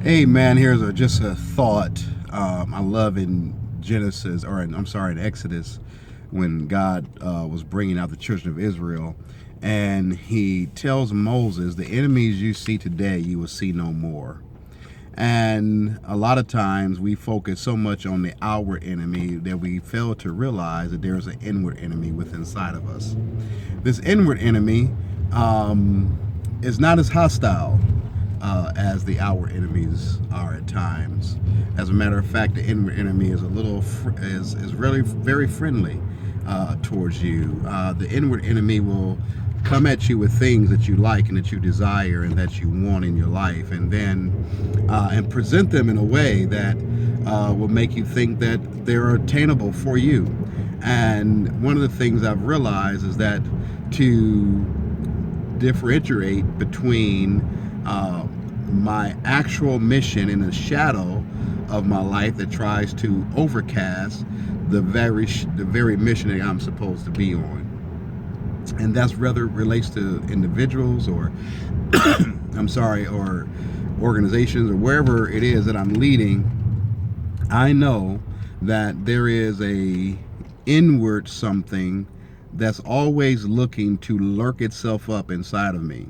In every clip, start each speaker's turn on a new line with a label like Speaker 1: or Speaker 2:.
Speaker 1: Hey man, here's just a thought. I love in Genesis, in Exodus, when God was bringing out the children of Israel, and He tells Moses, "The enemies you see today, you will see no more." And a lot of times we focus so much on the outward enemy that we fail to realize that there's an inward enemy within inside of us. This inward enemy is not as hostile as the outward enemies are at times. As a matter of fact, the inward enemy is is really very friendly towards you. The inward enemy will come at you with things that you like and that you desire and that you want in your life, and then and present them in a way that will make you think that they're attainable for you. And one of the things I've realized is that to differentiate between my actual mission in the shadow of my life that tries to overcast the very mission that I'm supposed to be on. And that's whether it relates to individuals or or organizations or wherever it is that I'm leading. I know that there is a inward something that's always looking to lurk itself up inside of me.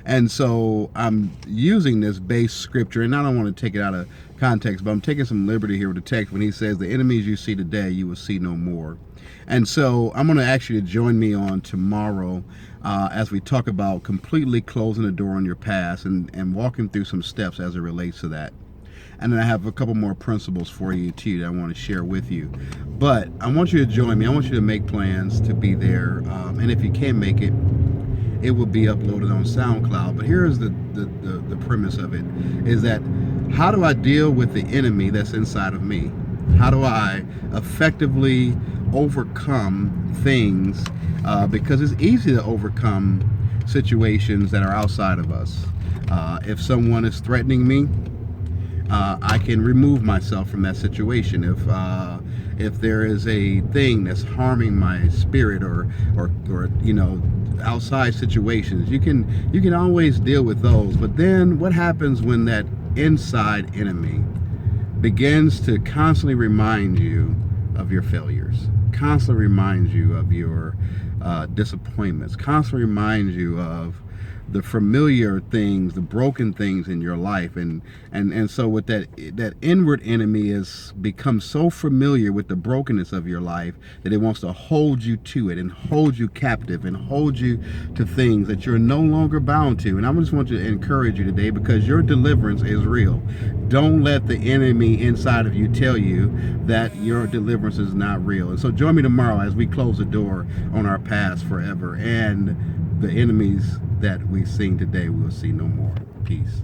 Speaker 1: And so I'm using this base scripture, and I don't want to take it out of context, but I'm taking some liberty here with the text when he says, "The enemies you see today, you will see no more." And so I'm going to ask you to join me on tomorrow as we talk about completely closing the door on your past and walking through some steps as it relates to that. And then I have a couple more principles for you too that I want to share with you. But I want you to join me. I want you to make plans to be there. And if you can't make it, it will be uploaded on SoundCloud. But here's the premise of it, is that how do I deal with the enemy that's inside of me? How do I effectively overcome things? Because it's easy to overcome situations that are outside of us. If someone is threatening me, I can remove myself from that situation. If there is a thing that's harming my spirit or outside situations, you can always deal with those. But then what happens when that inside enemy begins to constantly remind you of your failures, constantly reminds you of your disappointments, constantly reminds you of the familiar things, the broken things in your life, and so with that inward enemy has become so familiar with the brokenness of your life that it wants to hold you to it and hold you captive and hold you to things that you're no longer bound to. And I just want to encourage you today, because your deliverance is real. Don't let the enemy inside of you tell you that your deliverance is not real. And so join me tomorrow as we close the door on our past forever, and the enemies that we sing today we'll see no more. Peace.